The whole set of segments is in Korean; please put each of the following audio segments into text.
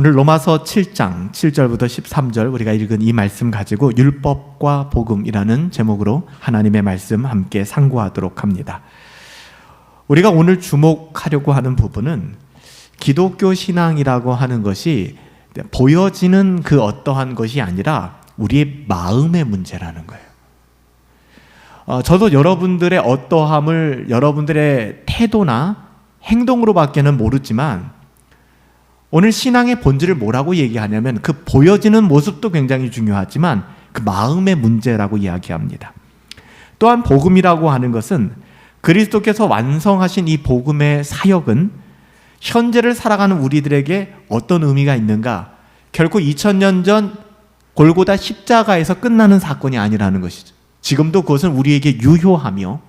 오늘 로마서 7장 7절부터 13절 우리가 읽은 이 말씀 가지고 율법과 복음이라는 제목으로 하나님의 말씀 함께 상고하도록 합니다. 우리가 오늘 주목하려고 하는 부분은 기독교 신앙이라고 하는 것이 보여지는 그 어떠한 것이 아니라 우리의 마음의 문제라는 거예요. 저도 여러분들의 어떠함을 여러분들의 태도나 행동으로밖에는 모르지만 오늘 신앙의 본질을 뭐라고 얘기하냐면 그 보여지는 모습도 굉장히 중요하지만 그 마음의 문제라고 이야기합니다. 또한 복음이라고 하는 것은 그리스도께서 완성하신 이 복음의 사역은 현재를 살아가는 우리들에게 어떤 의미가 있는가? 결코 2000년 전 골고다 십자가에서 끝나는 사건이 아니라는 것이죠. 지금도 그것은 우리에게 유효하며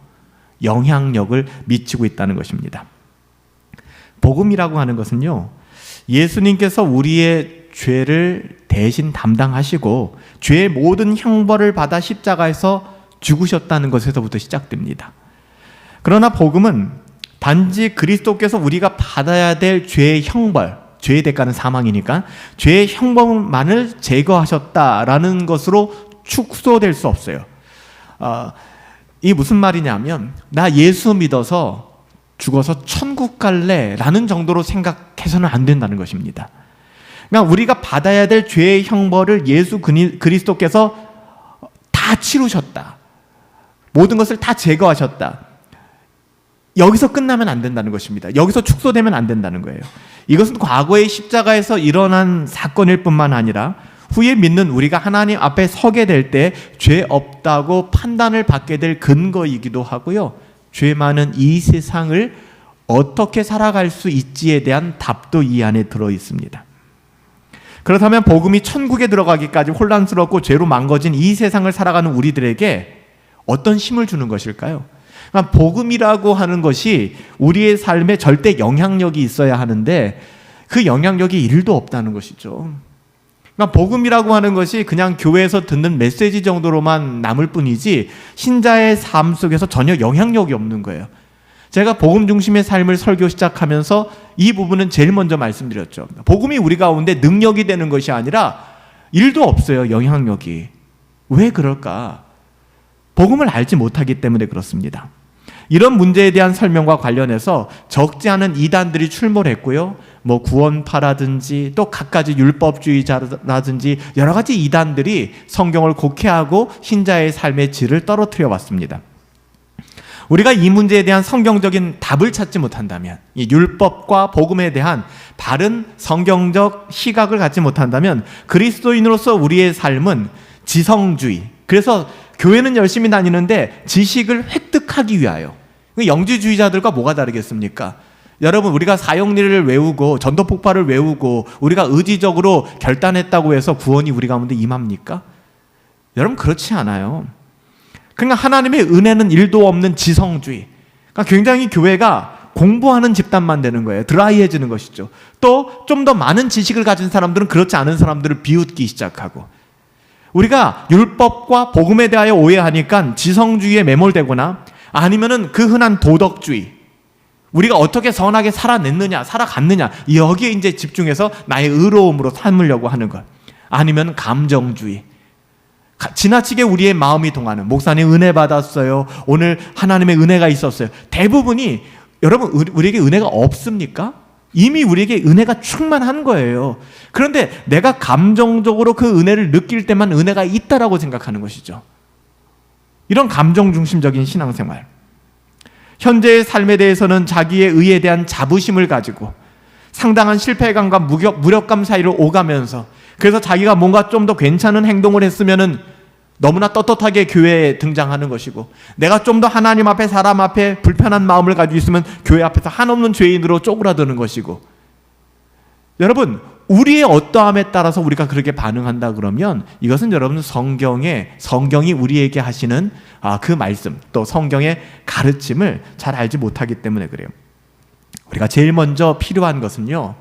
영향력을 미치고 있다는 것입니다. 복음이라고 하는 것은요, 예수님께서 우리의 죄를 대신 담당하시고 죄의 모든 형벌을 받아 십자가에서 죽으셨다는 것에서부터 시작됩니다. 그러나 복음은 단지 그리스도께서 우리가 받아야 될 죄의 형벌, 죄의 대가는 사망이니까 죄의 형벌만을 제거하셨다라는 것으로 축소될 수 없어요. 이게 무슨 말이냐면 나 예수 믿어서 죽어서 천국 갈래 라는 정도로 생각해서는 안 된다는 것입니다. 그러니까 우리가 받아야 될 죄의 형벌을 예수 그리스도께서 다 치루셨다. 모든 것을 다 제거하셨다. 여기서 끝나면 안 된다는 것입니다. 여기서 축소되면 안 된다는 거예요. 이것은 과거의 십자가에서 일어난 사건일 뿐만 아니라 후에 믿는 우리가 하나님 앞에 서게 될 때 죄 없다고 판단을 받게 될 근거이기도 하고요. 죄 많은 이 세상을 어떻게 살아갈 수 있지에 대한 답도 이 안에 들어 있습니다. 그렇다면 복음이 천국에 들어가기까지 혼란스럽고 죄로 망가진 이 세상을 살아가는 우리들에게 어떤 힘을 주는 것일까요? 그러니까 복음이라고 하는 것이 우리의 삶에 절대 영향력이 있어야 하는데 그 영향력이 1도 없다는 것이죠. 그러니까 복음이라고 하는 것이 그냥 교회에서 듣는 메시지 정도로만 남을 뿐이지 신자의 삶 속에서 전혀 영향력이 없는 거예요. 제가 복음 중심의 삶을 설교 시작하면서 이 부분은 제일 먼저 말씀드렸죠. 복음이 우리 가운데 능력이 되는 것이 아니라 1도 없어요. 영향력이. 왜 그럴까? 복음을 알지 못하기 때문에 그렇습니다. 이런 문제에 대한 설명과 관련해서 적지 않은 이단들이 출몰했고요. 구원파라든지 또 갖가지 율법주의자라든지 여러 가지 이단들이 성경을 곡해하고 신자의 삶의 질을 떨어뜨려 왔습니다. 우리가 이 문제에 대한 성경적인 답을 찾지 못한다면, 이 율법과 복음에 대한 바른 성경적 시각을 갖지 못한다면 그리스도인으로서 우리의 삶은 지성주의, 그래서 교회는 열심히 다니는데 지식을 획득하기 위하여, 영지주의자들과 뭐가 다르겠습니까? 여러분, 우리가 사형리를 외우고 전도폭발을 외우고 우리가 의지적으로 결단했다고 해서 구원이 우리 가운데 임합니까? 여러분, 그렇지 않아요. 그러니까 하나님의 은혜는 1도 없는 지성주의, 그러니까 굉장히 교회가 공부하는 집단만 되는 거예요. 드라이해지는 것이죠. 또 좀 더 많은 지식을 가진 사람들은 그렇지 않은 사람들을 비웃기 시작하고, 우리가 율법과 복음에 대하여 오해하니까 지성주의에 매몰되거나 아니면은 그 흔한 도덕주의, 우리가 어떻게 선하게 살아갔느냐 여기에 이제 집중해서 나의 의로움으로 삼으려고 하는 것, 아니면 감정주의, 지나치게 우리의 마음이 동하는, 목사님 은혜 받았어요, 오늘 하나님의 은혜가 있었어요. 대부분이 여러분 우리에게 은혜가 없습니까? 이미 우리에게 은혜가 충만한 거예요. 그런데 내가 감정적으로 그 은혜를 느낄 때만 은혜가 있다라고 생각하는 것이죠. 이런 감정 중심적인 신앙생활, 현재의 삶에 대해서는 자기의 의에 대한 자부심을 가지고 상당한 실패감과 무력감 사이를 오가면서, 그래서 자기가 뭔가 좀 더 괜찮은 행동을 했으면은 너무나 떳떳하게 교회에 등장하는 것이고, 내가 좀 더 하나님 앞에 사람 앞에 불편한 마음을 가지고 있으면 교회 앞에서 한없는 죄인으로 쪼그라드는 것이고, 여러분, 우리의 어떠함에 따라서 우리가 그렇게 반응한다 그러면 이것은 여러분 성경이 우리에게 하시는 그 말씀, 또 성경의 가르침을 잘 알지 못하기 때문에 그래요. 우리가 제일 먼저 필요한 것은요,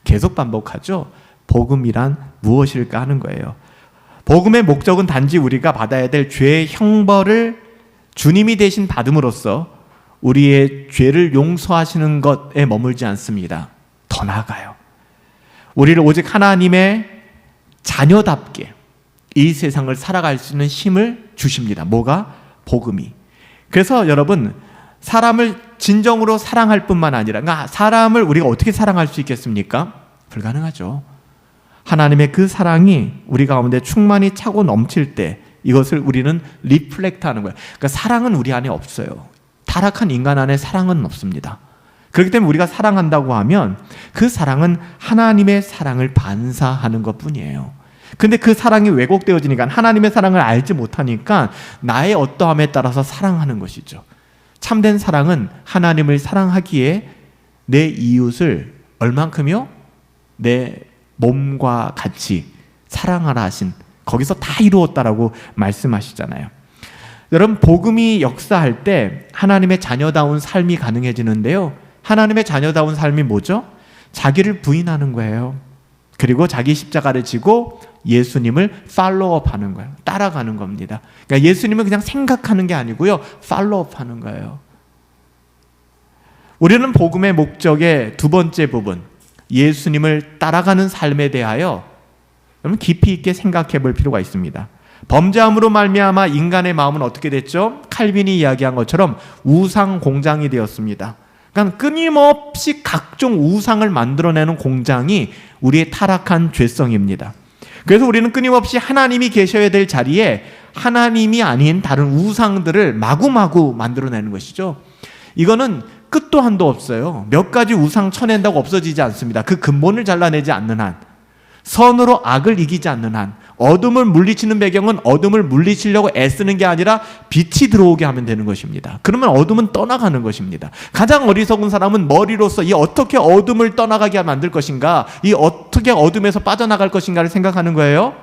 계속 반복하죠. 복음이란 무엇일까 하는 거예요. 복음의 목적은 단지 우리가 받아야 될 죄의 형벌을 주님이 대신 받음으로써 우리의 죄를 용서하시는 것에 머물지 않습니다. 더 나아가요. 우리를 오직 하나님의 자녀답게 이 세상을 살아갈 수 있는 힘을 주십니다. 뭐가? 복음이. 그래서 여러분, 사람을 진정으로 사랑할 뿐만 아니라, 그러니까 사람을 우리가 어떻게 사랑할 수 있겠습니까? 불가능하죠. 하나님의 그 사랑이 우리 가운데 충만히 차고 넘칠 때 이것을 우리는 리플렉트 하는 거예요. 그러니까 사랑은 우리 안에 없어요. 타락한 인간 안에 사랑은 없습니다. 그렇기 때문에 우리가 사랑한다고 하면 그 사랑은 하나님의 사랑을 반사하는 것 뿐이에요. 근데 그 사랑이 왜곡되어지니까, 하나님의 사랑을 알지 못하니까 나의 어떠함에 따라서 사랑하는 것이죠. 참된 사랑은 하나님을 사랑하기에 내 이웃을 얼만큼요? 내 몸과 같이 사랑하라 하신, 거기서 다 이루었다라고 말씀하시잖아요. 여러분, 복음이 역사할 때 하나님의 자녀다운 삶이 가능해지는데요. 하나님의 자녀다운 삶이 뭐죠? 자기를 부인하는 거예요. 그리고 자기 십자가를 지고 예수님을 팔로우업 하는 거예요. 따라가는 겁니다. 그러니까 예수님은 그냥 생각하는 게 아니고요, 팔로우업 하는 거예요. 우리는 복음의 목적의 두 번째 부분, 예수님을 따라가는 삶에 대하여 여러분 깊이 있게 생각해 볼 필요가 있습니다. 범죄함으로 말미암아 인간의 마음은 어떻게 됐죠? 칼빈이 이야기한 것처럼 우상 공장이 되었습니다. 그러니까 끊임없이 각종 우상을 만들어내는 공장이 우리의 타락한 죄성입니다. 그래서 우리는 끊임없이 하나님이 계셔야 될 자리에 하나님이 아닌 다른 우상들을 마구마구 만들어내는 것이죠. 이거는 끝도 한도 없어요. 몇 가지 우상 쳐낸다고 없어지지 않습니다. 그 근본을 잘라내지 않는 한, 선으로 악을 이기지 않는 한, 어둠을 물리치는 배경은 어둠을 물리치려고 애쓰는 게 아니라 빛이 들어오게 하면 되는 것입니다. 그러면 어둠은 떠나가는 것입니다. 가장 어리석은 사람은 머리로서 이 어떻게 어둠을 떠나가게 만들 것인가, 이 어떻게 어둠에서 빠져나갈 것인가를 생각하는 거예요.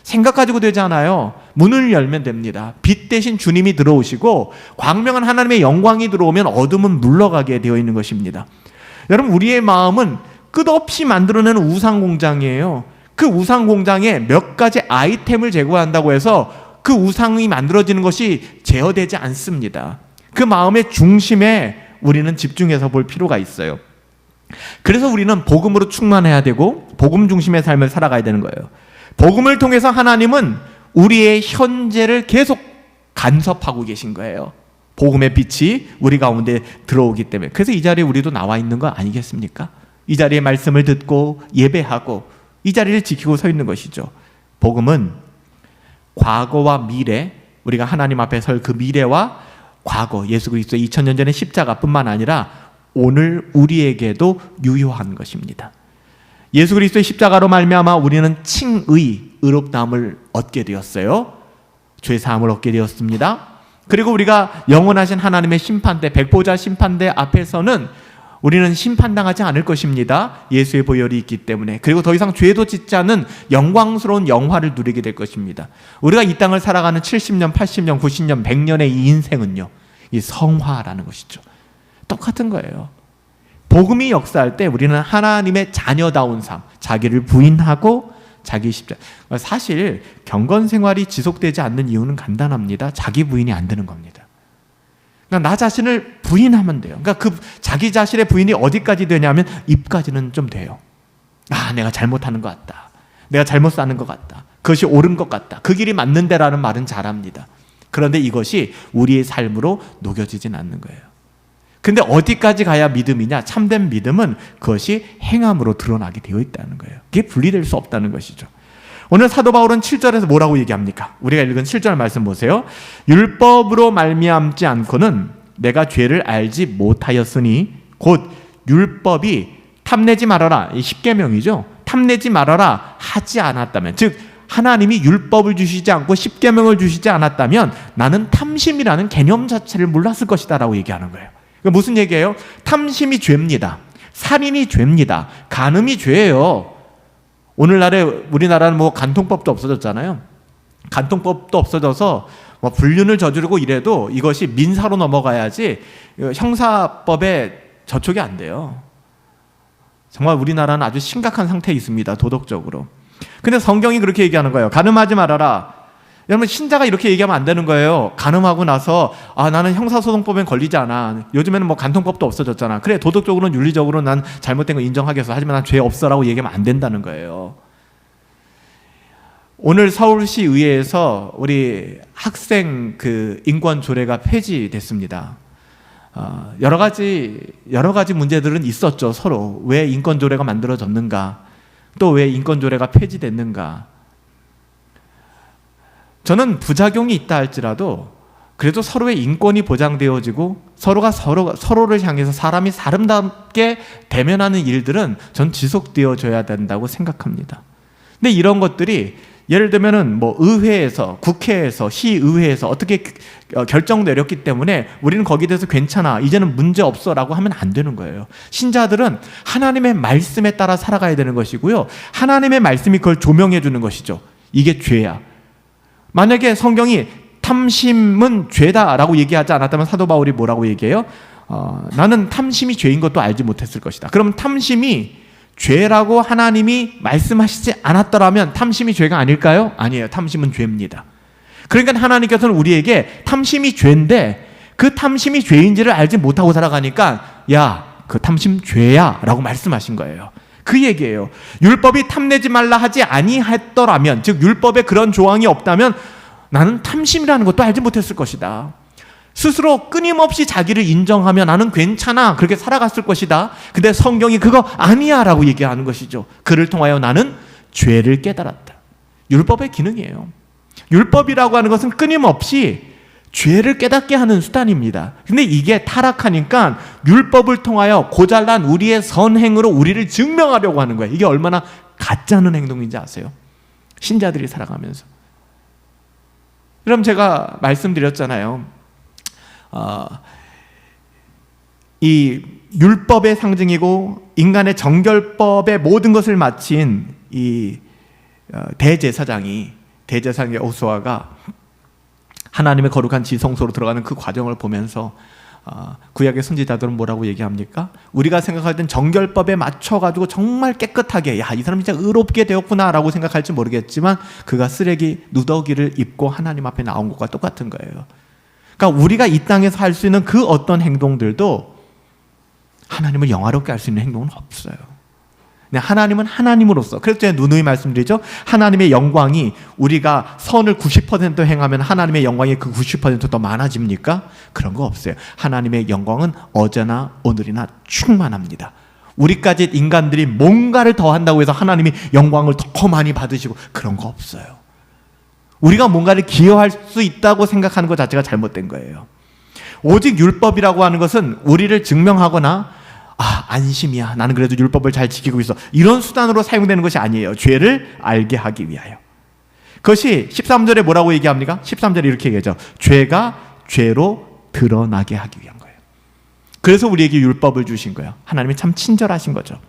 생각 가지고 되지 않아요. 문을 열면 됩니다. 빛 대신 주님이 들어오시고 광명한 하나님의 영광이 들어오면 어둠은 물러가게 되어 있는 것입니다. 여러분, 우리의 마음은 끝없이 만들어내는 우상 공장이에요. 그 우상 공장에 몇 가지 아이템을 제거한다고 해서 그 우상이 만들어지는 것이 제어되지 않습니다. 그 마음의 중심에 우리는 집중해서 볼 필요가 있어요. 그래서 우리는 복음으로 충만해야 되고 복음 중심의 삶을 살아가야 되는 거예요. 복음을 통해서 하나님은 우리의 현재를 계속 간섭하고 계신 거예요. 복음의 빛이 우리 가운데 들어오기 때문에. 그래서 이 자리에 우리도 나와 있는 거 아니겠습니까? 이 자리에 말씀을 듣고 예배하고 이 자리를 지키고 서 있는 것이죠. 복음은 과거와 미래, 우리가 하나님 앞에 설 그 미래와 과거, 예수 그리스도의 2000년 전의 십자가뿐만 아니라 오늘 우리에게도 유효한 것입니다. 예수 그리스도의 십자가로 말미암아 우리는 칭의, 의롭다함을 얻게 되었어요. 죄 사함을 얻게 되었습니다. 그리고 우리가 영원하신 하나님의 심판대, 백보자 심판대 앞에서는 우리는 심판당하지 않을 것입니다. 예수의 보혈이 있기 때문에. 그리고 더 이상 죄도 짓지 않는 영광스러운 영화를 누리게 될 것입니다. 우리가 이 땅을 살아가는 70년, 80년, 90년, 100년의 이 인생은요, 이 성화라는 것이죠. 똑같은 거예요. 복음이 역사할 때 우리는 하나님의 자녀다운 삶, 자기를 부인하고 자기 십자가. 사실 경건 생활이 지속되지 않는 이유는 간단합니다. 자기 부인이 안 되는 겁니다. 그러니까 나 자신을 부인하면 돼요. 그러니까 그 자기 자신의 부인이 어디까지 되냐면 입까지는 좀 돼요. 아, 내가 잘못하는 것 같다. 내가 잘못 사는 것 같다. 그것이 옳은 것 같다. 그 길이 맞는데라는 말은 잘합니다. 그런데 이것이 우리의 삶으로 녹여지진 않는 거예요. 근데 어디까지 가야 믿음이냐? 참된 믿음은 그것이 행함으로 드러나게 되어 있다는 거예요. 그게 분리될 수 없다는 것이죠. 오늘 사도 바울은 7절에서 뭐라고 얘기합니까? 우리가 읽은 7절 말씀 보세요. 율법으로 말미암지 않고는 내가 죄를 알지 못하였으니 곧 율법이 탐내지 말아라, 이 십계명이죠. 탐내지 말아라 하지 않았다면, 즉 하나님이 율법을 주시지 않고 십계명을 주시지 않았다면 나는 탐심이라는 개념 자체를 몰랐을 것이다 라고 얘기하는 거예요. 그러니까 무슨 얘기예요? 탐심이 죄입니다. 살인이 죄입니다. 간음이 죄예요. 오늘날에 우리나라는 뭐 간통법도 없어졌잖아요. 간통법도 없어져서 뭐 불륜을 저지르고 이래도 이것이 민사로 넘어가야지 형사법에 저촉이 안 돼요. 정말 우리나라는 아주 심각한 상태에 있습니다. 도덕적으로. 근데 성경이 그렇게 얘기하는 거예요. 간음하지 말아라. 여러분, 신자가 이렇게 얘기하면 안 되는 거예요. 간음하고 나서 나는 형사소송법엔 걸리지 않아. 요즘에는 뭐 간통법도 없어졌잖아. 그래, 도덕적으로는 윤리적으로 난 잘못된 거 인정하겠어. 하지만 난 죄 없어라고 얘기하면 안 된다는 거예요. 오늘 서울시 의회에서 우리 학생 그 인권 조례가 폐지됐습니다. 여러 가지 문제들은 있었죠. 서로 왜 인권 조례가 만들어졌는가, 또 왜 인권 조례가 폐지됐는가. 저는 부작용이 있다 할지라도 그래도 서로의 인권이 보장되어지고 서로를 향해서 사람이 아름답게 대면하는 일들은 전 지속되어져야 된다고 생각합니다. 근데 이런 것들이 예를 들면은 뭐 의회에서, 국회에서, 시의회에서 어떻게 결정 내렸기 때문에 우리는 거기에 대해서 괜찮아, 이제는 문제 없어라고 하면 안 되는 거예요. 신자들은 하나님의 말씀에 따라 살아가야 되는 것이고요, 하나님의 말씀이 그걸 조명해 주는 것이죠. 이게 죄야. 만약에 성경이 탐심은 죄다라고 얘기하지 않았다면 사도 바울이 뭐라고 얘기해요? 나는 탐심이 죄인 것도 알지 못했을 것이다. 그러면 탐심이 죄라고 하나님이 말씀하시지 않았더라면 탐심이 죄가 아닐까요? 아니에요. 탐심은 죄입니다. 그러니까 하나님께서는 우리에게 탐심이 죄인데 그 탐심이 죄인지를 알지 못하고 살아가니까 야, 그 탐심 죄야 라고 말씀하신 거예요. 그 얘기예요. 율법이 탐내지 말라 하지 아니했더라면, 즉 율법에 그런 조항이 없다면 나는 탐심이라는 것도 알지 못했을 것이다. 스스로 끊임없이 자기를 인정하며 나는 괜찮아, 그렇게 살아갔을 것이다. 근데 성경이 그거 아니야 라고 얘기하는 것이죠. 그를 통하여 나는 죄를 깨달았다. 율법의 기능이에요. 율법이라고 하는 것은 끊임없이 죄를 깨닫게 하는 수단입니다. 근데 이게 타락하니까 율법을 통하여 고잘난 우리의 선행으로 우리를 증명하려고 하는 거예요. 이게 얼마나 가짜는 행동인지 아세요? 신자들이 살아가면서. 그럼 제가 말씀드렸잖아요. 이 율법의 상징이고 인간의 정결법의 모든 것을 마친 이 대제사장의 여호수아가 하나님의 거룩한 지성소로 들어가는 그 과정을 보면서 구약의 선지자들은 뭐라고 얘기합니까? 우리가 생각할 땐 정결법에 맞춰가지고 정말 깨끗하게, 야, 이 사람 진짜 의롭게 되었구나 라고 생각할지 모르겠지만 그가 쓰레기 누더기를 입고 하나님 앞에 나온 것과 똑같은 거예요. 그러니까 우리가 이 땅에서 할 수 있는 그 어떤 행동들도 하나님을 영화롭게 할 수 있는 행동은 없어요. 하나님은 하나님으로서, 그래서 제가 누누이 말씀드리죠. 하나님의 영광이, 우리가 선을 90% 행하면 하나님의 영광이 그 90% 더 많아집니까? 그런 거 없어요. 하나님의 영광은 어제나 오늘이나 충만합니다. 우리까지 인간들이 뭔가를 더 한다고 해서 하나님이 영광을 더 많이 받으시고 그런 거 없어요. 우리가 뭔가를 기여할 수 있다고 생각하는 것 자체가 잘못된 거예요. 오직 율법이라고 하는 것은 우리를 증명하거나 안심이야, 나는 그래도 율법을 잘 지키고 있어, 이런 수단으로 사용되는 것이 아니에요. 죄를 알게 하기 위하여. 그것이 13절에 뭐라고 얘기합니까? 13절에 이렇게 얘기하죠. 죄가 죄로 드러나게 하기 위한 거예요. 그래서 우리에게 율법을 주신 거예요. 하나님이 참 친절하신 거죠.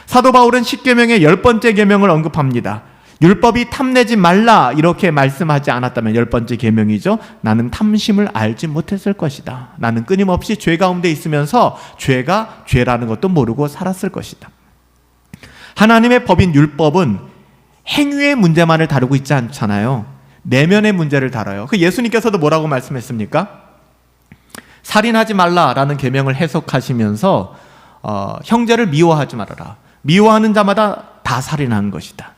사도 바울은 10계명의 10번째 계명을 언급합니다. 율법이 탐내지 말라 이렇게 말씀하지 않았다면 10번째 계명이죠. 나는 탐심을 알지 못했을 것이다. 나는 끊임없이 죄 가운데 있으면서 죄가 죄라는 것도 모르고 살았을 것이다. 하나님의 법인 율법은 행위의 문제만을 다루고 있지 않잖아요. 내면의 문제를 다뤄요. 그 예수님께서도 뭐라고 말씀했습니까? 살인하지 말라라는 계명을 해석하시면서 형제를 미워하지 말아라. 미워하는 자마다 다 살인한 것이다.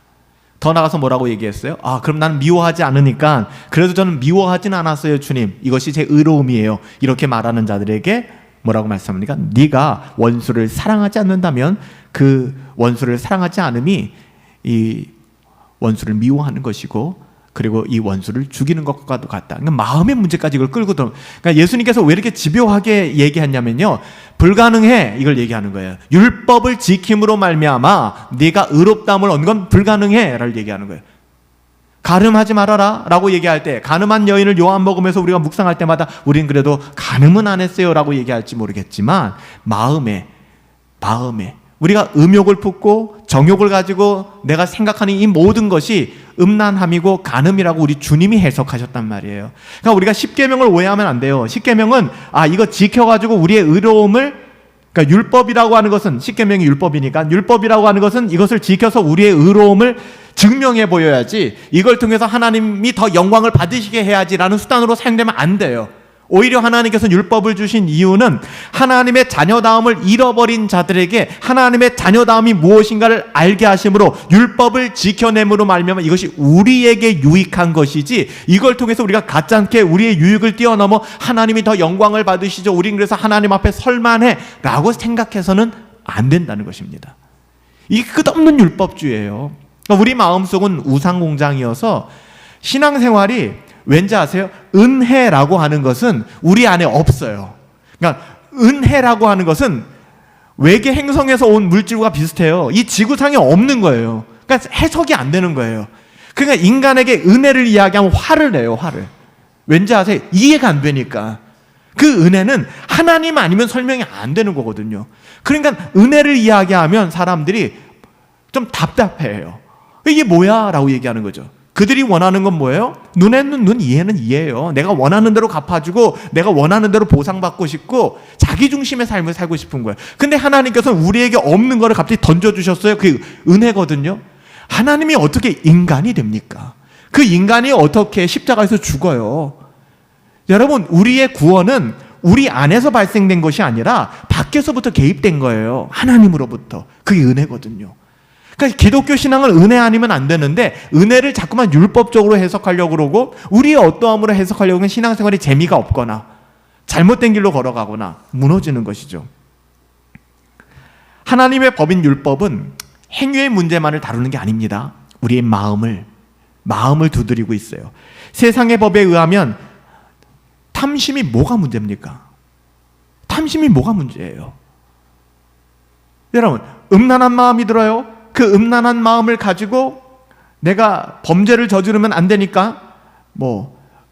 더 나가서 뭐라고 얘기했어요? 그럼 나는 미워하지 않으니까 그래도 저는 미워하지는 않았어요, 주님. 이것이 제 의로움이에요. 이렇게 말하는 자들에게 뭐라고 말씀합니까? 네가 원수를 사랑하지 않는다면 그 원수를 사랑하지 않음이 이 원수를 미워하는 것이고, 그리고 이 원수를 죽이는 것과도 같다. 그러니까 마음의 문제까지 이걸 끌고 들어. 그러니까 예수님께서 왜 이렇게 집요하게 얘기했냐면요, 불가능해 이걸 얘기하는 거예요. 율법을 지킴으로 말미암아 네가 의롭다함을 얻는 건 불가능해라를 얘기하는 거예요. 간음하지 말아라 라고 얘기할 때, 간음한 여인을 요한 먹으면서 우리가 묵상할 때마다 우린 그래도 간음은 안 했어요 라고 얘기할지 모르겠지만 마음에 우리가 음욕을 품고 정욕을 가지고 내가 생각하는 이 모든 것이 음란함이고 간음이라고 우리 주님이 해석하셨단 말이에요. 그러니까 우리가 10계명을 오해하면 안 돼요. 10계명은 이거 지켜가지고 우리의 의로움을 그러니까 율법이라고 하는 것은, 십계명이 율법이니까 율법이라고 하는 것은 이것을 지켜서 우리의 의로움을 증명해 보여야지, 이걸 통해서 하나님이 더 영광을 받으시게 해야지라는 수단으로 사용되면 안 돼요. 오히려 하나님께서 율법을 주신 이유는 하나님의 자녀다움을 잃어버린 자들에게 하나님의 자녀다움이 무엇인가를 알게 하심으로, 율법을 지켜냄으로 말미암아 이것이 우리에게 유익한 것이지, 이걸 통해서 우리가 가짜않게 우리의 유익을 뛰어넘어 하나님이 더 영광을 받으시죠, 우린 그래서 하나님 앞에 설만해 라고 생각해서는 안 된다는 것입니다. 이게 끝없는 율법주의예요. 그러니까 우리 마음속은 우상공장이어서 신앙생활이 왠지 아세요? 은혜라고 하는 것은 우리 안에 없어요. 그러니까 은혜라고 하는 것은 외계 행성에서 온 물질과 비슷해요. 이 지구상에 없는 거예요. 그러니까 해석이 안 되는 거예요. 그러니까 인간에게 은혜를 이야기하면 화를 내요, 화를. 왠지 아세요? 이해가 안 되니까. 그 은혜는 하나님 아니면 설명이 안 되는 거거든요. 그러니까 은혜를 이야기하면 사람들이 좀 답답해요. 이게 뭐야? 라고 얘기하는 거죠. 그들이 원하는 건 뭐예요? 눈에는 눈, 이해는 이해예요. 내가 원하는 대로 갚아주고 내가 원하는 대로 보상받고 싶고 자기 중심의 삶을 살고 싶은 거예요. 근데 하나님께서는 우리에게 없는 거를 갑자기 던져주셨어요. 그게 은혜거든요. 하나님이 어떻게 인간이 됩니까? 그 인간이 어떻게 십자가에서 죽어요? 여러분, 우리의 구원은 우리 안에서 발생된 것이 아니라 밖에서부터 개입된 거예요. 하나님으로부터. 그게 은혜거든요. 그러니까 기독교 신앙은 은혜 아니면 안 되는데, 은혜를 자꾸만 율법적으로 해석하려고 그러고 우리의 어떠함으로 해석하려고 하면 신앙생활이 재미가 없거나 잘못된 길로 걸어가거나 무너지는 것이죠. 하나님의 법인 율법은 행위의 문제만을 다루는 게 아닙니다. 우리의 마음을 두드리고 있어요. 세상의 법에 의하면 탐심이 뭐가 문제입니까? 탐심이 뭐가 문제예요? 여러분, 음란한 마음이 들어요. 그 음란한 마음을 가지고 내가 범죄를 저지르면 안 되니까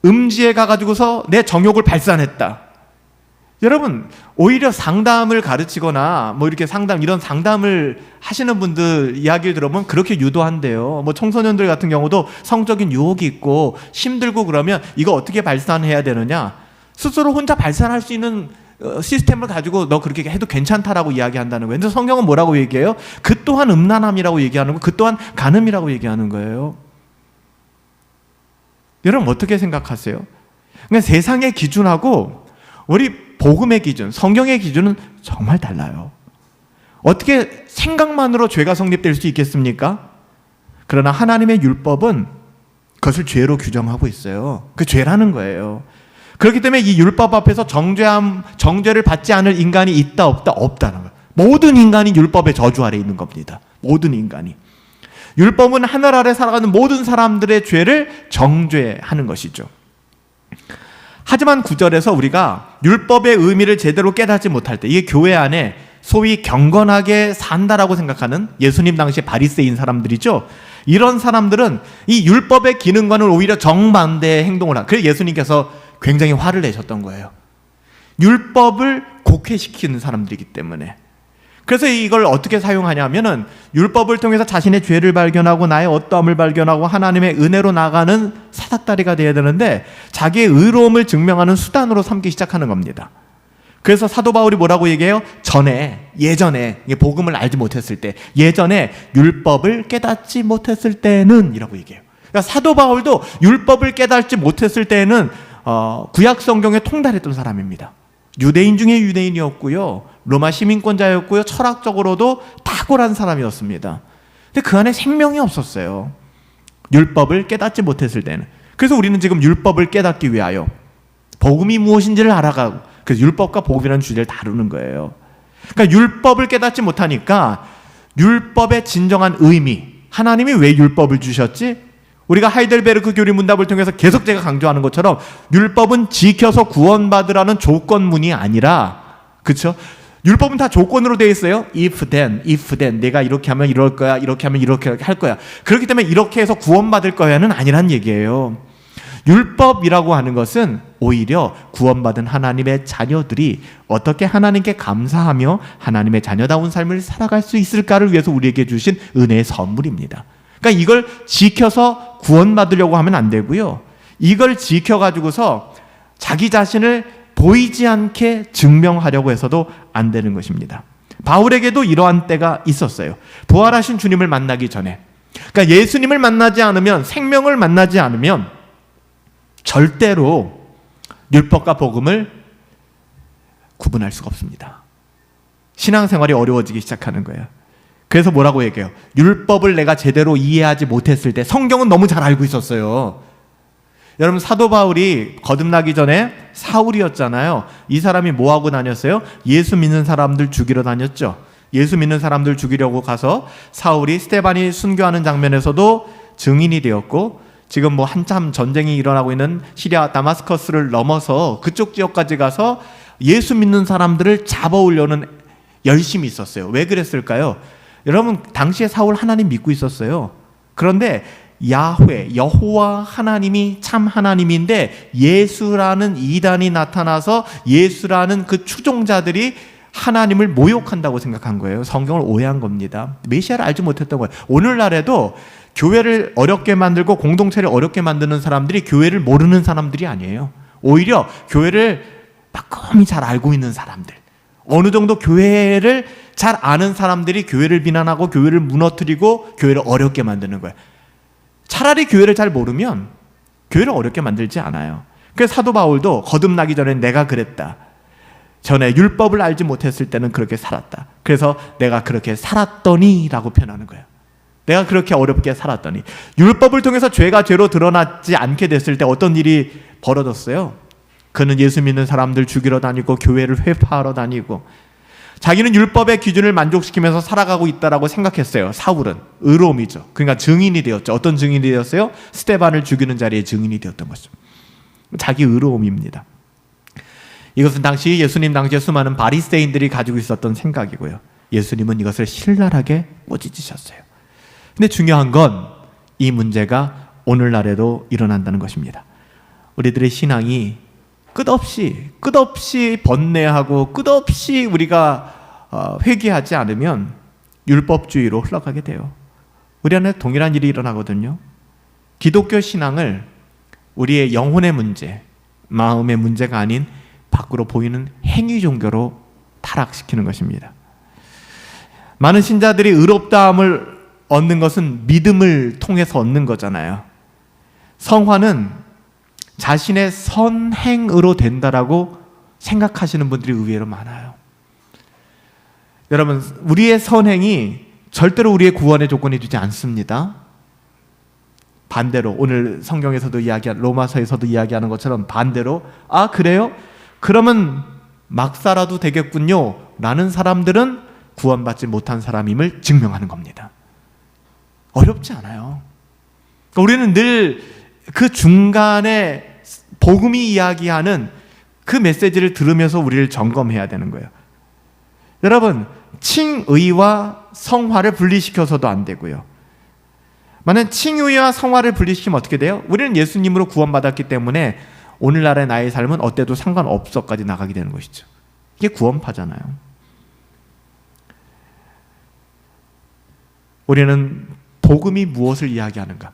음지에 가가지고서 내 정욕을 발산했다. 여러분, 오히려 상담을 가르치거나 이렇게 이런 상담을 하시는 분들 이야기를 들어보면 그렇게 유도한대요. 청소년들 같은 경우도 성적인 유혹이 있고 힘들고 그러면 이거 어떻게 발산해야 되느냐, 스스로 혼자 발산할 수 있는 시스템을 가지고 너 그렇게 해도 괜찮다라고 이야기한다는 거예요. 근데 성경은 뭐라고 얘기해요? 그 또한 음란함이라고 얘기하는 거, 그 또한 간음이라고 얘기하는 거예요. 여러분, 어떻게 생각하세요? 그러니까 세상의 기준하고 우리 복음의 기준, 성경의 기준은 정말 달라요. 어떻게 생각만으로 죄가 성립될 수 있겠습니까? 그러나 하나님의 율법은 그것을 죄로 규정하고 있어요. 그 죄라는 거예요. 그렇기 때문에 이 율법 앞에서 정죄를 받지 않을 인간이 있다 없다? 없다는 거예요. 모든 인간이 율법의 저주 아래 있는 겁니다. 모든 인간이. 율법은 하늘 아래 살아가는 모든 사람들의 죄를 정죄하는 것이죠. 하지만 9절에서 우리가 율법의 의미를 제대로 깨닫지 못할 때, 이게 교회 안에 소위 경건하게 산다라고 생각하는 예수님 당시 바리새인 사람들이죠. 이런 사람들은 이 율법의 기능과는 오히려 정반대의 행동을 하고, 그래서 예수님께서 굉장히 화를 내셨던 거예요. 율법을 곡해시키는 사람들이기 때문에. 그래서 이걸 어떻게 사용하냐면은 율법을 통해서 자신의 죄를 발견하고 나의 어떠함을 발견하고 하나님의 은혜로 나가는 사닥다리가 되어야 되는데, 자기의 의로움을 증명하는 수단으로 삼기 시작하는 겁니다. 그래서 사도 바울이 뭐라고 얘기해요? 예전에 복음을 알지 못했을 때, 예전에 율법을 깨닫지 못했을 때는 이라고 얘기해요. 그러니까 사도 바울도 율법을 깨닫지 못했을 때는 구약 성경에 통달했던 사람입니다. 유대인 중에 유대인이었고요, 로마 시민권자였고요, 철학적으로도 탁월한 사람이었습니다. 근데 그 안에 생명이 없었어요. 율법을 깨닫지 못했을 때는. 그래서 우리는 지금 율법을 깨닫기 위하여 복음이 무엇인지를 알아가고, 그래서 율법과 복음이라는 주제를 다루는 거예요. 그러니까 율법을 깨닫지 못하니까 율법의 진정한 의미, 하나님이 왜 율법을 주셨지? 우리가 하이델베르크 교리 문답을 통해서 계속 제가 강조하는 것처럼 율법은 지켜서 구원받으라는 조건문이 아니라, 그렇죠? 율법은 다 조건으로 되어 있어요. if then 내가 이렇게 하면 이럴 거야, 이렇게 하면 이렇게 할 거야. 그렇기 때문에 이렇게 해서 구원받을 거야는 아니란 얘기예요. 율법이라고 하는 것은 오히려 구원받은 하나님의 자녀들이 어떻게 하나님께 감사하며 하나님의 자녀다운 삶을 살아갈 수 있을까를 위해서 우리에게 주신 은혜의 선물입니다. 그러니까 이걸 지켜서 구원받으려고 하면 안 되고요, 이걸 지켜가지고서 자기 자신을 보이지 않게 증명하려고 해서도 안 되는 것입니다. 바울에게도 이러한 때가 있었어요. 부활하신 주님을 만나기 전에. 그러니까 예수님을 만나지 않으면, 생명을 만나지 않으면 절대로 율법과 복음을 구분할 수가 없습니다. 신앙생활이 어려워지기 시작하는 거예요. 그래서 뭐라고 얘기해요? 율법을 내가 제대로 이해하지 못했을 때, 성경은 너무 잘 알고 있었어요. 여러분, 사도 바울이 거듭나기 전에 사울이었잖아요. 이 사람이 뭐하고 다녔어요? 예수 믿는 사람들 죽이러 다녔죠. 예수 믿는 사람들 죽이려고 가서 사울이 스데반이 순교하는 장면에서도 증인이 되었고, 지금 뭐 한참 전쟁이 일어나고 있는 시리아 다마스커스를 넘어서 그쪽 지역까지 가서 예수 믿는 사람들을 잡아오려는 열심이 있었어요. 왜 그랬을까요? 여러분, 당시에 사울 하나님 믿고 있었어요. 그런데 야훼, 여호와 하나님이 참 하나님인데 예수라는 이단이 나타나서 예수라는 그 추종자들이 하나님을 모욕한다고 생각한 거예요. 성경을 오해한 겁니다. 메시아를 알지 못했던 거예요. 오늘날에도 교회를 어렵게 만들고 공동체를 어렵게 만드는 사람들이 교회를 모르는 사람들이 아니에요. 오히려 교회를 빠꼼히 잘 알고 있는 사람들, 어느 정도 교회를 잘 아는 사람들이 교회를 비난하고 교회를 무너뜨리고 교회를 어렵게 만드는 거예요. 차라리 교회를 잘 모르면 교회를 어렵게 만들지 않아요. 그래서 사도 바울도 거듭나기 전에 내가 그랬다. 전에 율법을 알지 못했을 때는 그렇게 살았다. 그래서 내가 그렇게 살았더니 라고 표현하는 거예요. 내가 그렇게 어렵게 살았더니. 율법을 통해서 죄가 죄로 드러나지 않게 됐을 때 어떤 일이 벌어졌어요? 그는 예수 믿는 사람들 죽이러 다니고 교회를 회파하러 다니고 자기는 율법의 기준을 만족시키면서 살아가고 있다라고 생각했어요. 사울은 의로움이죠. 그러니까 증인이 되었죠. 어떤 증인이 되었어요? 스데반을 죽이는 자리에 증인이 되었던 것이죠. 자기 의로움입니다. 이것은 당시 예수님 당시에 수많은 바리새인들이 가지고 있었던 생각이고요. 예수님은 이것을 신랄하게 꼬집으셨어요. 근데 중요한 건 이 문제가 오늘날에도 일어난다는 것입니다. 우리들의 신앙이 끝없이 번뇌하고 끝없이 우리가 회개하지 않으면 율법주의로 흘러가게 돼요. 우리 안에 동일한 일이 일어나거든요. 기독교 신앙을 우리의 영혼의 문제, 마음의 문제가 아닌 밖으로 보이는 행위 종교로 타락시키는 것입니다. 많은 신자들이 의롭다함을 얻는 것은 믿음을 통해서 얻는 거잖아요. 성화는 자신의 선행으로 된다라고 생각하시는 분들이 의외로 많아요. 여러분, 우리의 선행이 절대로 우리의 구원의 조건이 되지 않습니다. 반대로 오늘 성경에서도 이야기한, 로마서에서도 이야기하는 것처럼 반대로, 아 그래요? 그러면 막 살아도 되겠군요 라는 사람들은 구원받지 못한 사람임을 증명하는 겁니다. 어렵지 않아요. 우리는 늘 그 중간에 복음이 이야기하는 그 메시지를 들으면서 우리를 점검해야 되는 거예요. 여러분, 칭의와 성화를 분리시켜서도 안 되고요. 만약 칭의와 성화를 분리시키면 어떻게 돼요? 우리는 예수님으로 구원받았기 때문에 오늘날의 나의 삶은 어때도 상관없어까지 나가게 되는 것이죠. 이게 구원파잖아요. 우리는 복음이 무엇을 이야기하는가?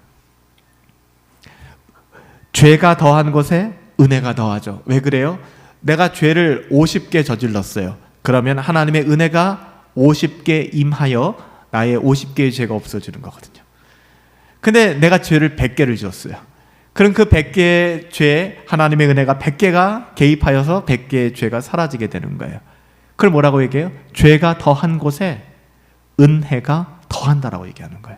죄가 더한 것에 은혜가 더하죠. 왜 그래요? 내가 죄를 50개 저질렀어요. 그러면 하나님의 은혜가 50개 임하여 나의 50개의 죄가 없어지는 거거든요. 근데 내가 죄를 100개를 지었어요. 그럼 그 100개의 죄에 하나님의 은혜가 100개가 개입하여서 100개의 죄가 사라지게 되는 거예요. 그걸 뭐라고 얘기해요? 죄가 더한 곳에 은혜가 더한다라고 얘기하는 거예요.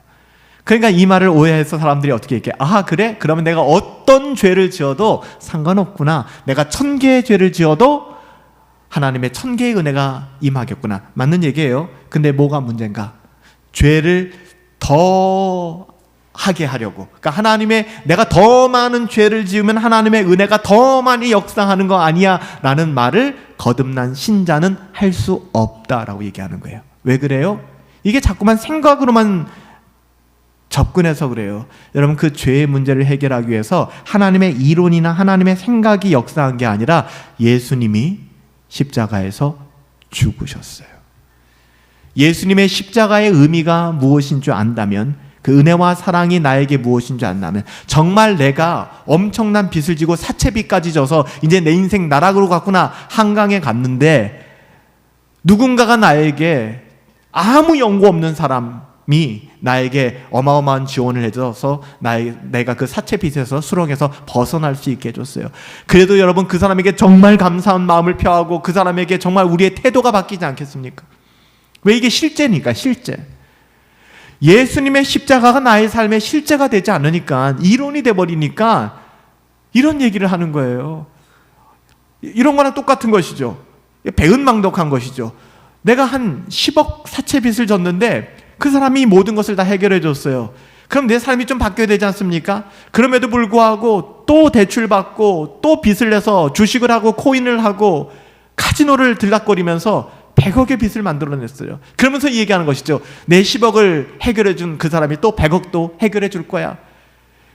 그러니까 이 말을 오해해서 사람들이 어떻게 얘기해? 아 그래? 그러면 내가 어떤 죄를 지어도 상관없구나. 내가 1000개의 죄를 지어도 하나님의 1000개의 은혜가 임하겠구나. 맞는 얘기예요. 근데 뭐가 문제인가? 죄를 더 하게 하려고. 그러니까 하나님의, 내가 더 많은 죄를 지으면 하나님의 은혜가 더 많이 역사하는 거 아니야 라는 말을 거듭난 신자는 할 수 없다라고 얘기하는 거예요. 왜 그래요? 이게 자꾸만 생각으로만 접근해서 그래요. 여러분, 그 죄의 문제를 해결하기 위해서 하나님의 이론이나 하나님의 생각이 역사한 게 아니라 예수님이 십자가에서 죽으셨어요. 예수님의 십자가의 의미가 무엇인 줄 안다면 그 은혜와 사랑이 나에게 무엇인 줄 안다면, 정말 내가 엄청난 빚을 지고 사채빚까지 져서 이제 내 인생 나락으로 갔구나, 한강에 갔는데 누군가가 나에게, 아무 연고 없는 사람이 나에게 어마어마한 지원을 해줘서 내가 그 사채빚에서, 수렁에서 벗어날 수 있게 해줬어요. 그래도 여러분, 그 사람에게 정말 감사한 마음을 표하고 그 사람에게 정말 우리의 태도가 바뀌지 않겠습니까? 왜? 이게 실제니까. 실제. 예수님의 십자가가 나의 삶의 실제가 되지 않으니까, 이론이 돼버리니까 이런 얘기를 하는 거예요. 이런 거랑 똑같은 것이죠. 배은망덕한 것이죠. 내가 한 10억 사채빚을 졌는데 그 사람이 모든 것을 다 해결해 줬어요. 그럼 내 삶이 좀 바뀌어야 되지 않습니까? 그럼에도 불구하고 또 대출받고 또 빚을 내서 주식을 하고 코인을 하고 카지노를 들락거리면서 100억의 빚을 만들어냈어요. 그러면서 얘기하는 것이죠. 내 10억을 해결해 준 그 사람이 또 100억도 해결해 줄 거야.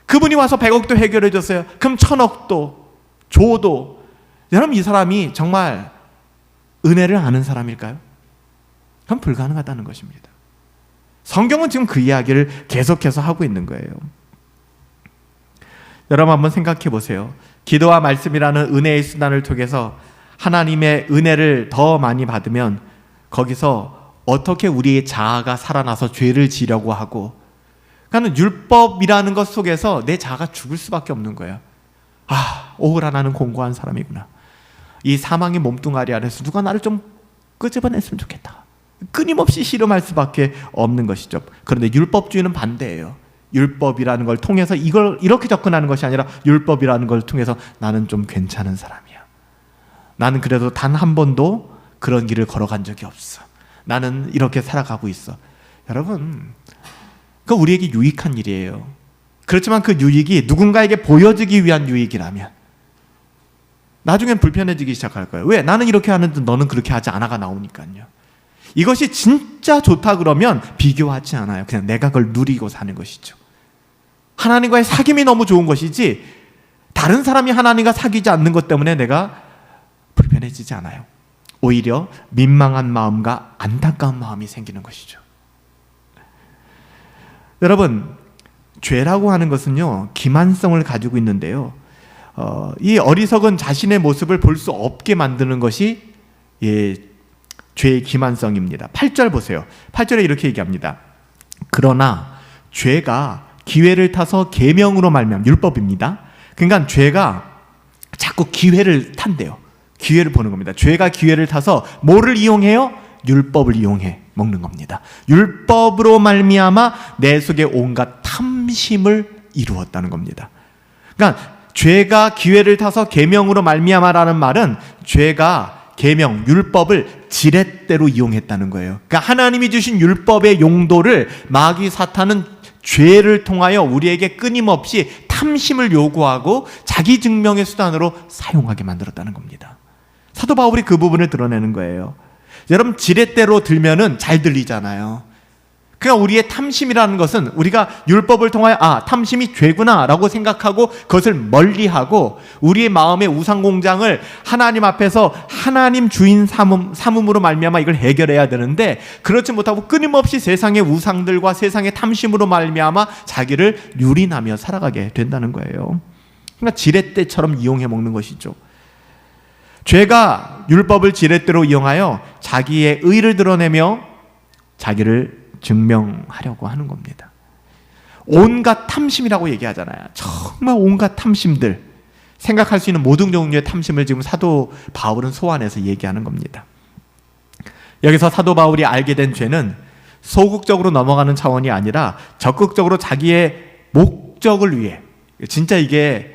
그분이 와서 100억도 해결해 줬어요. 그럼 1000억도, 조도. 여러분, 이 사람이 정말 은혜를 아는 사람일까요? 그럼 불가능하다는 것입니다. 성경은 지금 그 이야기를 계속해서 하고 있는 거예요. 여러분, 한번 생각해 보세요. 기도와 말씀이라는 은혜의 수단을 통해서 하나님의 은혜를 더 많이 받으면 거기서 어떻게 우리의 자아가 살아나서 죄를 지려고 하고, 그러니까 율법이라는 것 속에서 내 자아가 죽을 수밖에 없는 거예요. 오라, 나는 공고한 사람이구나. 이 사망의 몸뚱아리 안에서 누가 나를 좀 끄집어냈으면 좋겠다. 끊임없이 씨름할 수밖에 없는 것이죠. 그런데 율법주의는 반대예요. 율법이라는 걸 통해서 이걸 이렇게 접근하는 것이 아니라, 율법이라는 걸 통해서 나는 좀 괜찮은 사람이야. 나는 그래도 단 한 번도 그런 길을 걸어간 적이 없어. 나는 이렇게 살아가고 있어. 여러분, 그 우리에게 유익한 일이에요. 그렇지만 그 유익이 누군가에게 보여지기 위한 유익이라면 나중엔 불편해지기 시작할 거예요. 왜? 나는 이렇게 하는데 너는 그렇게 하지 않아가 나오니까요. 이것이 진짜 좋다 그러면 비교하지 않아요. 그냥 내가 그걸 누리고 사는 것이죠. 하나님과의 사귐이 너무 좋은 것이지, 다른 사람이 하나님과 사귀지 않는 것 때문에 내가 불편해지지 않아요. 오히려 민망한 마음과 안타까운 마음이 생기는 것이죠. 여러분, 죄라고 하는 것은요, 기만성을 가지고 있는데요, 이 어리석은 자신의 모습을 볼 수 없게 만드는 것이 죄의 기만성입니다. 8절 보세요. 8절에 이렇게 얘기합니다. 그러나 죄가 기회를 타서 계명으로 말미암아, 율법입니다. 그러니까 죄가 자꾸 기회를 탄대요. 기회를 보는 겁니다. 죄가 기회를 타서 뭐를 이용해요? 율법을 이용해 먹는 겁니다. 율법으로 말미암아 내 속에 온갖 탐심을 이루었다는 겁니다. 그러니까 죄가 기회를 타서 계명으로 말미암아라는 말은 죄가 계명, 율법을 지렛대로 이용했다는 거예요. 그러니까 하나님이 주신 율법의 용도를 마귀 사탄은 죄를 통하여 우리에게 끊임없이 탐심을 요구하고 자기 증명의 수단으로 사용하게 만들었다는 겁니다. 사도 바울이 그 부분을 드러내는 거예요. 여러분, 지렛대로 들면은 잘 들리잖아요. 그러니까 우리의 탐심이라는 것은 우리가 율법을 통하여 탐심이 죄구나 라고 생각하고 그것을 멀리하고 우리의 마음의 우상공장을 하나님 앞에서 하나님 주인 삼음으로 말미암아 이걸 해결해야 되는데, 그렇지 못하고 끊임없이 세상의 우상들과 세상의 탐심으로 말미암아 자기를 유린하며 살아가게 된다는 거예요. 그러니까 지렛대처럼 이용해 먹는 것이죠. 죄가 율법을 지렛대로 이용하여 자기의 의를 드러내며 자기를 증명하려고 하는 겁니다. 온갖 탐심이라고 얘기하잖아요. 정말 온갖 탐심들, 생각할 수 있는 모든 종류의 탐심을 지금 사도 바울은 소환해서 얘기하는 겁니다. 여기서 사도 바울이 알게 된 죄는 소극적으로 넘어가는 차원이 아니라 적극적으로 자기의 목적을 위해, 진짜 이게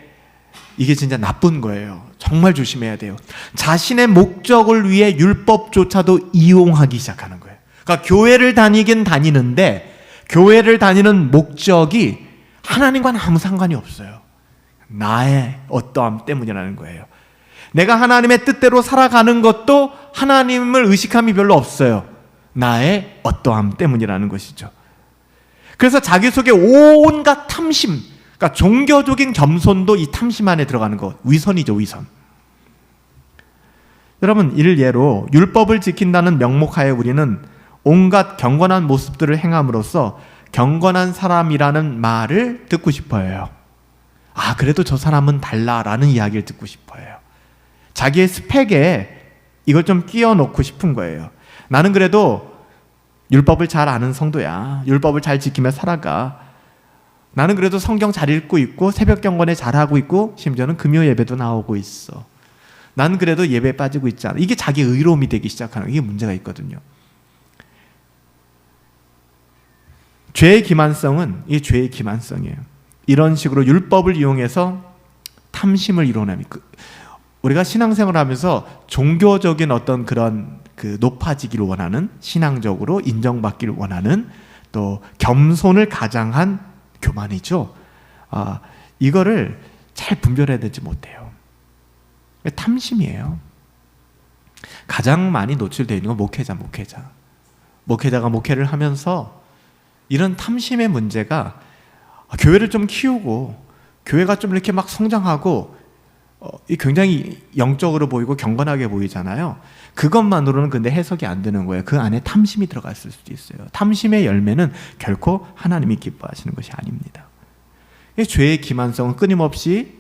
진짜 나쁜 거예요. 정말 조심해야 돼요. 자신의 목적을 위해 율법조차도 이용하기 시작하는 거예요. 그러니까 교회를 다니긴 다니는데 교회를 다니는 목적이 하나님과는 아무 상관이 없어요. 나의 어떠함 때문이라는 거예요. 내가 하나님의 뜻대로 살아가는 것도 하나님을 의식함이 별로 없어요. 나의 어떠함 때문이라는 것이죠. 그래서 자기 속에 온갖 탐심, 그러니까 종교적인 겸손도 이 탐심 안에 들어가는 것, 위선이죠, 위선. 여러분, 이를 예로 율법을 지킨다는 명목하에 우리는 온갖 경건한 모습들을 행함으로써 경건한 사람이라는 말을 듣고 싶어요. 아, 그래도 저 사람은 달라라는 이야기를 듣고 싶어요. 자기의 스펙에 이걸 좀 끼워 넣고 싶은 거예요. 나는 그래도 율법을 잘 아는 성도야. 율법을 잘 지키며 살아가. 나는 그래도 성경 잘 읽고 있고 새벽 경건에 잘하고 있고 심지어는 금요 예배도 나오고 있어. 나는 그래도 예배에 빠지고 있지 않아. 이게 자기 의로움이 되기 시작하는 이게 문제가 있거든요. 죄의 기만성은 이게 죄의 기만성이에요. 이런 식으로 율법을 이용해서 탐심을 이뤄내는 우리가 신앙생활을 하면서 종교적인 어떤 그런 높아지기를 원하는, 신앙적으로 인정받기를 원하는, 또 겸손을 가장한 교만이죠. 이거를 잘 분별해야 되지 못해요. 탐심이에요. 가장 많이 노출되어 있는 건 목회자가 목회를 하면서 이런 탐심의 문제가 교회를 좀 키우고 교회가 좀 이렇게 막 성장하고 굉장히 영적으로 보이고 경건하게 보이잖아요. 그것만으로는 근데 해석이 안 되는 거예요. 그 안에 탐심이 들어갔을 수도 있어요. 탐심의 열매는 결코 하나님이 기뻐하시는 것이 아닙니다. 죄의 기만성은 끊임없이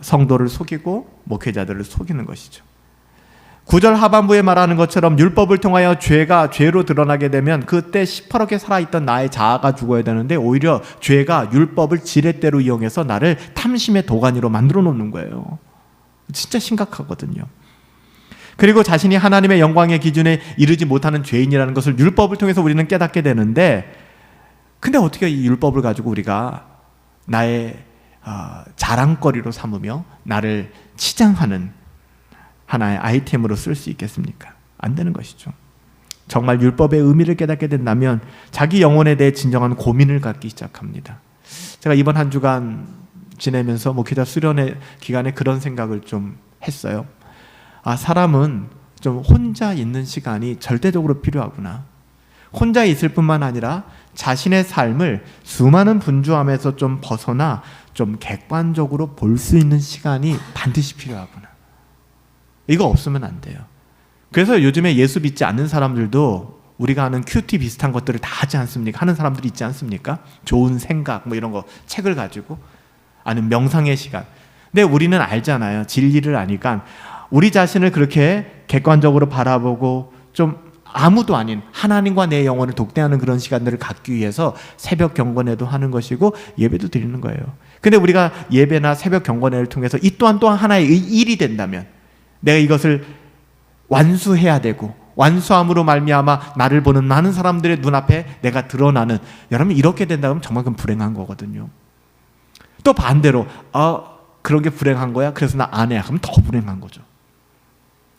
성도를 속이고 목회자들을 속이는 것이죠. 9절 하반부에 말하는 것처럼 율법을 통하여 죄가 죄로 드러나게 되면 그때 시퍼렇게 살아있던 나의 자아가 죽어야 되는데 오히려 죄가 율법을 지렛대로 이용해서 나를 탐심의 도가니로 만들어 놓는 거예요. 진짜 심각하거든요. 그리고 자신이 하나님의 영광의 기준에 이르지 못하는 죄인이라는 것을 율법을 통해서 우리는 깨닫게 되는데, 근데 어떻게 이 율법을 가지고 우리가 나의 자랑거리로 삼으며 나를 치장하는 하나의 아이템으로 쓸 수 있겠습니까? 안 되는 것이죠. 정말 율법의 의미를 깨닫게 된다면 자기 영혼에 대해 진정한 고민을 갖기 시작합니다. 제가 이번 한 주간 지내면서 목회자 수련회 기간에 그런 생각을 좀 했어요. 사람은 좀 혼자 있는 시간이 절대적으로 필요하구나. 혼자 있을 뿐만 아니라 자신의 삶을 수많은 분주함에서 좀 벗어나 좀 객관적으로 볼 수 있는 시간이 반드시 필요하구나. 이거 없으면 안 돼요. 그래서 요즘에 예수 믿지 않는 사람들도 우리가 하는 큐티 비슷한 것들을 다 하지 않습니까? 하는 사람들이 있지 않습니까? 좋은 생각 뭐 이런 거 책을 가지고 아니면 명상의 시간. 근데 우리는 알잖아요. 진리를 아니까 우리 자신을 그렇게 객관적으로 바라보고 좀 아무도 아닌 하나님과 내 영혼을 독대하는 그런 시간들을 갖기 위해서 새벽 경건회도 하는 것이고 예배도 드리는 거예요. 근데 우리가 예배나 새벽 경건회를 통해서 이 또한 하나의 일이 된다면 내가 이것을 완수해야 되고 완수함으로 말미암아 나를 보는 많은 사람들의 눈앞에 내가 드러나는, 여러분 이렇게 된다면 정말 그건 불행한 거거든요. 또 반대로 그런 게 불행한 거야? 그래서 나 안 해. 그럼 더 불행한 거죠.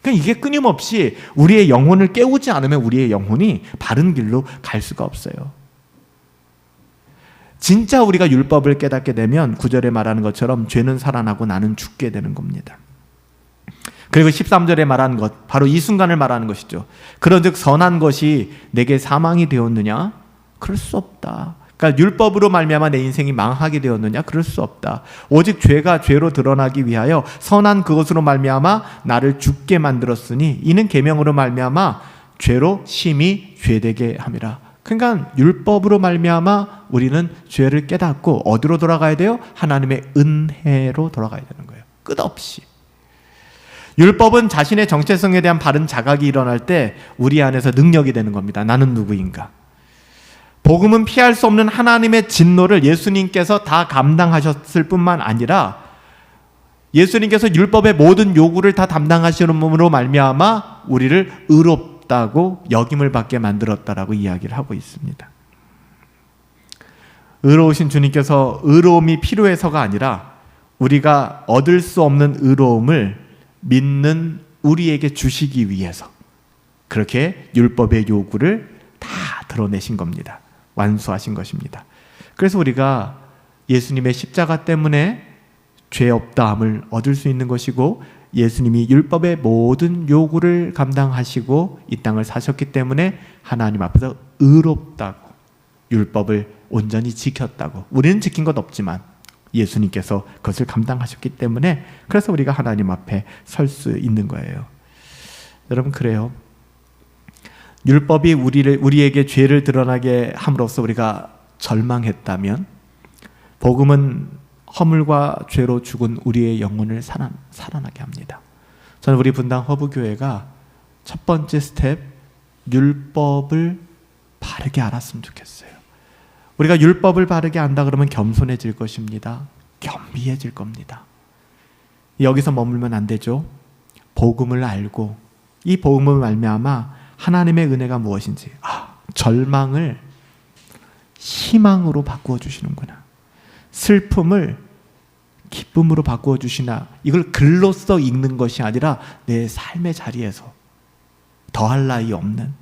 그러니까 이게 끊임없이 우리의 영혼을 깨우지 않으면 우리의 영혼이 바른 길로 갈 수가 없어요. 진짜 우리가 율법을 깨닫게 되면 9절에 말하는 것처럼 죄는 살아나고 나는 죽게 되는 겁니다. 그리고 13절에 말하는 것, 바로 이 순간을 말하는 것이죠. 그런즉 선한 것이 내게 사망이 되었느냐? 그럴 수 없다. 그러니까 율법으로 말미암아 내 인생이 망하게 되었느냐? 그럴 수 없다. 오직 죄가 죄로 드러나기 위하여 선한 그것으로 말미암아 나를 죽게 만들었으니 이는 계명으로 말미암아 죄로 심히 죄되게 함이라. 그러니까 율법으로 말미암아 우리는 죄를 깨닫고 어디로 돌아가야 돼요? 하나님의 은혜로 돌아가야 되는 거예요. 끝없이. 율법은 자신의 정체성에 대한 바른 자각이 일어날 때 우리 안에서 능력이 되는 겁니다. 나는 누구인가? 복음은 피할 수 없는 하나님의 진노를 예수님께서 다 감당하셨을 뿐만 아니라 예수님께서 율법의 모든 요구를 다 담당하시는으로 말미암아 우리를 의롭다고 여김을 받게 만들었다라고 이야기를 하고 있습니다. 의로우신 주님께서 의로움이 필요해서가 아니라 우리가 얻을 수 없는 의로움을 믿는 우리에게 주시기 위해서 그렇게 율법의 요구를 다 드러내신 겁니다. 완수하신 것입니다. 그래서 우리가 예수님의 십자가 때문에 죄 없다함을 얻을 수 있는 것이고 예수님이 율법의 모든 요구를 감당하시고 이 땅을 사셨기 때문에 하나님 앞에서 의롭다고 율법을 온전히 지켰다고, 우리는 지킨 것 없지만 예수님께서 그것을 감당하셨기 때문에 그래서 우리가 하나님 앞에 설 수 있는 거예요. 여러분, 그래요. 율법이 우리에게 죄를 드러나게 함으로써 우리가 절망했다면, 복음은 허물과 죄로 죽은 우리의 영혼을 살아나게 합니다. 저는 우리 분당 허브교회가 첫 번째 스텝, 율법을 바르게 알았으면 좋겠어요. 우리가 율법을 바르게 안다 그러면 겸손해질 것입니다. 겸비해질 겁니다. 여기서 머물면 안 되죠. 복음을 알고 이 복음을 말미암아 하나님의 은혜가 무엇인지, 절망을 희망으로 바꾸어 주시는구나, 슬픔을 기쁨으로 바꾸어 주시나, 이걸 글로써 읽는 것이 아니라 내 삶의 자리에서 더할 나위 없는,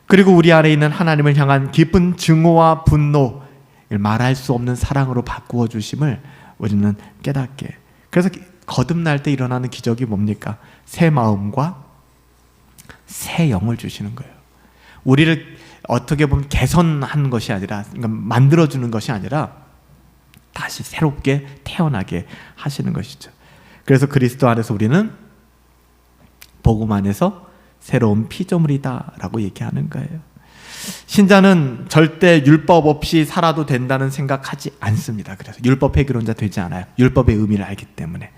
그리고 우리 안에 있는 하나님을 향한 깊은 증오와 분노, 말할 수 없는 사랑으로 바꾸어 주심을 우리는 깨닫게. 그래서 거듭날 때 일어나는 기적이 뭡니까? 새 마음과 새 영을 주시는 거예요. 우리를 어떻게 보면 개선하는 것이 아니라, 그러니까 만들어주는 것이 아니라 다시 새롭게 태어나게 하시는 것이죠. 그래서 그리스도 안에서 우리는 복음 안에서 새로운 피조물이다 라고 얘기하는 거예요. 신자는 절대 율법 없이 살아도 된다는 생각하지 않습니다. 그래서 율법 폐기론자 되지 않아요. 율법의 의미를 알기 때문에.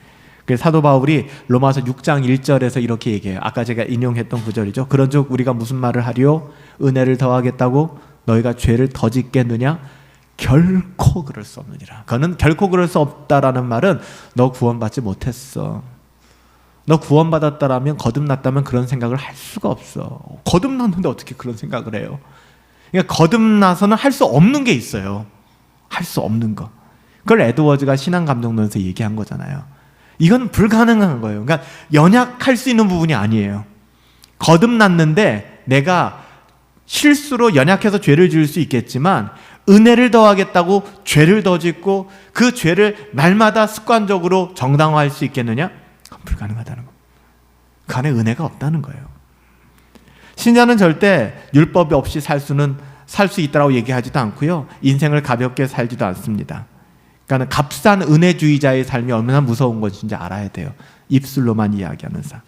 그래서 사도 바울이 로마서 6장 1절에서 이렇게 얘기해요. 아까 제가 인용했던 구절이죠. 그런즉 우리가 무슨 말을 하리요? 은혜를 더하겠다고 너희가 죄를 더 짓겠느냐? 결코 그럴 수 없느니라. 그는 결코 그럴 수 없다라는 말은 너 구원받지 못했어, 너 구원받았다라면, 거듭났다면 그런 생각을 할 수가 없어. 거듭났는데 어떻게 그런 생각을 해요? 그러니까 거듭나서는 할 수 없는 게 있어요. 할 수 없는 거. 그걸 에드워즈가 신앙감정론에서 얘기한 거잖아요. 이건 불가능한 거예요. 그러니까 연약할 수 있는 부분이 아니에요. 거듭났는데 내가 실수로 연약해서 죄를 지을 수 있겠지만, 은혜를 더하겠다고 죄를 더 짓고 그 죄를 날마다 습관적으로 정당화할 수 있겠느냐? 불가능하다는 겁니다. 그 안에 은혜가 없다는 거예요. 신자는 절대 율법 없이 살 수 있다고 얘기하지도 않고요, 인생을 가볍게 살지도 않습니다. 그러니까 값싼 은혜주의자의 삶이 얼마나 무서운 것인지 알아야 돼요. 입술로만 이야기하는 삶.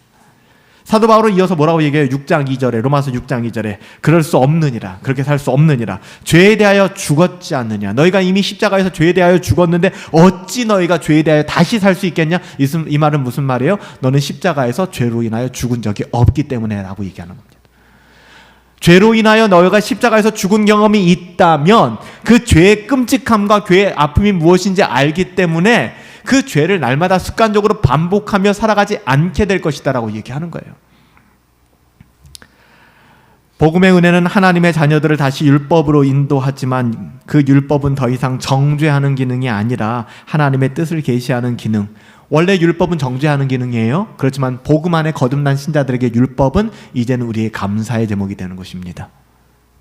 사도 바울은 이어서 뭐라고 얘기해요? 6장 2절에, 로마서 6장 2절에 그럴 수 없느니라, 그렇게 살 수 없느니라, 죄에 대하여 죽었지 않느냐, 너희가 이미 십자가에서 죄에 대하여 죽었는데 어찌 너희가 죄에 대하여 다시 살 수 있겠냐? 이 말은 무슨 말이에요? 너는 십자가에서 죄로 인하여 죽은 적이 없기 때문에 라고 얘기하는 겁니다. 죄로 인하여 너희가 십자가에서 죽은 경험이 있다면 그 죄의 끔찍함과 죄의 아픔이 무엇인지 알기 때문에 그 죄를 날마다 습관적으로 반복하며 살아가지 않게 될 것이다 라고 얘기하는 거예요. 복음의 은혜는 하나님의 자녀들을 다시 율법으로 인도하지만 그 율법은 더 이상 정죄하는 기능이 아니라 하나님의 뜻을 계시하는 기능. 원래 율법은 정죄하는 기능이에요. 그렇지만 복음 안에 거듭난 신자들에게 율법은 이제는 우리의 감사의 제목이 되는 것입니다.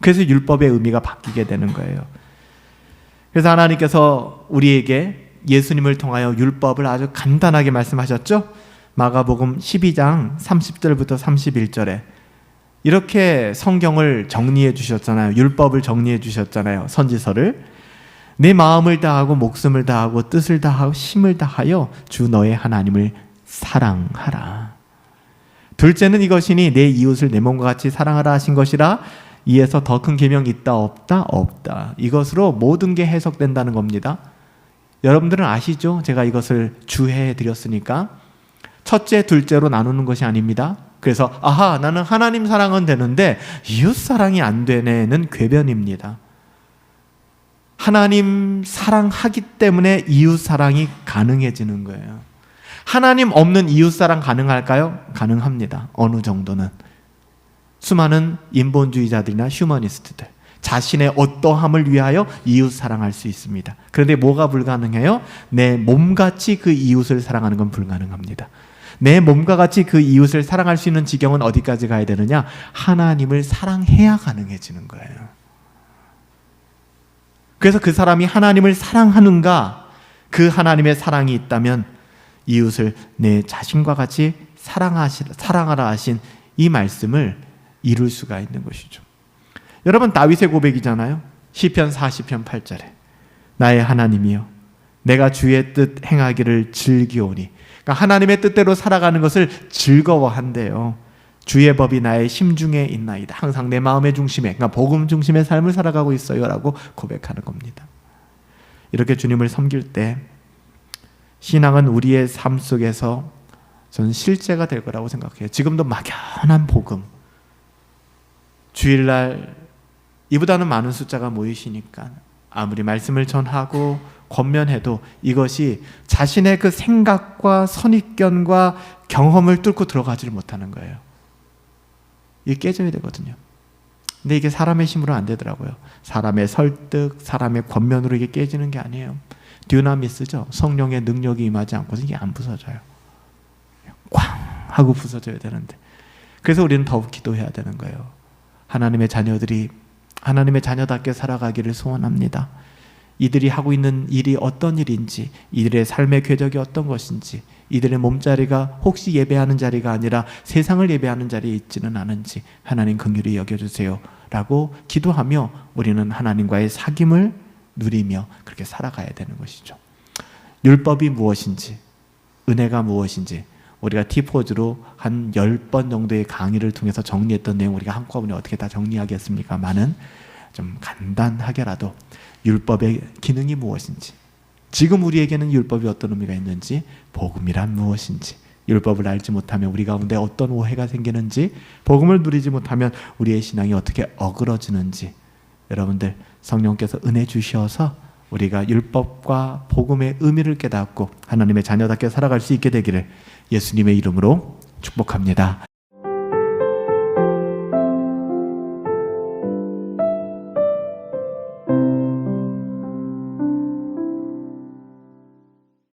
그래서 율법의 의미가 바뀌게 되는 거예요. 그래서 하나님께서 우리에게 예수님을 통하여 율법을 아주 간단하게 말씀하셨죠. 마가복음 12장 30절부터 31절에 이렇게 성경을 정리해 주셨잖아요. 율법을 정리해 주셨잖아요. 선지서를. 내 마음을 다하고 목숨을 다하고 뜻을 다하고 힘을 다하여 주 너의 하나님을 사랑하라. 둘째는 이것이니 내 이웃을 내 몸과 같이 사랑하라 하신 것이라. 이에서 더 큰 계명이 있다 없다? 없다. 이것으로 모든 게 해석된다는 겁니다. 여러분들은 아시죠? 제가 이것을 주해해 드렸으니까. 첫째, 둘째로 나누는 것이 아닙니다. 그래서 나는 하나님 사랑은 되는데 이웃 사랑이 안 되네는 궤변입니다. 하나님 사랑하기 때문에 이웃 사랑이 가능해지는 거예요. 하나님 없는 이웃 사랑 가능할까요? 가능합니다. 어느 정도는. 수많은 인본주의자들이나 휴머니스트들, 자신의 어떠함을 위하여 이웃 사랑할 수 있습니다. 그런데 뭐가 불가능해요? 내 몸같이 그 이웃을 사랑하는 건 불가능합니다. 내 몸과 같이 그 이웃을 사랑할 수 있는 지경은 어디까지 가야 되느냐? 하나님을 사랑해야 가능해지는 거예요. 그래서 그 사람이 하나님을 사랑하는가? 그 하나님의 사랑이 있다면 이웃을 내 자신과 같이 사랑하라 하신 이 말씀을 이룰 수가 있는 것이죠. 여러분, 다윗의 고백이잖아요. 시편 40편 8절에 나의 하나님이여 내가 주의 뜻 행하기를 즐기오니. 그러니까 하나님의 뜻대로 살아가는 것을 즐거워한대요. 주의 법이 나의 심중에 있나이다. 항상 내 마음의 중심에, 그러니까 복음 중심의 삶을 살아가고 있어요 라고 고백하는 겁니다. 이렇게 주님을 섬길 때 신앙은 우리의 삶 속에서 저는 실제가 될 거라고 생각해요. 지금도 막연한 복음, 주일날 이보다는 많은 숫자가 모이시니까 아무리 말씀을 전하고 권면해도 이것이 자신의 그 생각과 선입견과 경험을 뚫고 들어가지를 못하는 거예요. 이게 깨져야 되거든요. 근데 이게 사람의 힘으로 안 되더라고요. 사람의 설득, 사람의 권면으로 이게 깨지는 게 아니에요. 듀나미스죠. 성령의 능력이 임하지 않고서 이게 안 부서져요. 꽝 하고 부서져야 되는데, 그래서 우리는 더욱 기도해야 되는 거예요. 하나님의 자녀들이 하나님의 자녀답게 살아가기를 소원합니다. 이들이 하고 있는 일이 어떤 일인지, 이들의 삶의 궤적이 어떤 것인지, 이들의 몸자리가 혹시 예배하는 자리가 아니라 세상을 예배하는 자리에 있지는 않은지 하나님 긍휼히 여겨주세요 라고 기도하며 우리는 하나님과의 사귐을 누리며 그렇게 살아가야 되는 것이죠. 율법이 무엇인지, 은혜가 무엇인지 우리가 티포즈로 한 10번 정도의 강의를 통해서 정리했던 내용 우리가 한꺼번에 어떻게 다 정리하겠습니까만은 좀 간단하게라도 율법의 기능이 무엇인지, 지금 우리에게는 율법이 어떤 의미가 있는지, 복음이란 무엇인지, 율법을 알지 못하면 우리 가운데 어떤 오해가 생기는지, 복음을 누리지 못하면 우리의 신앙이 어떻게 어그러지는지, 여러분들 성령께서 은혜 주셔서 우리가 율법과 복음의 의미를 깨닫고 하나님의 자녀답게 살아갈 수 있게 되기를 예수님의 이름으로 축복합니다.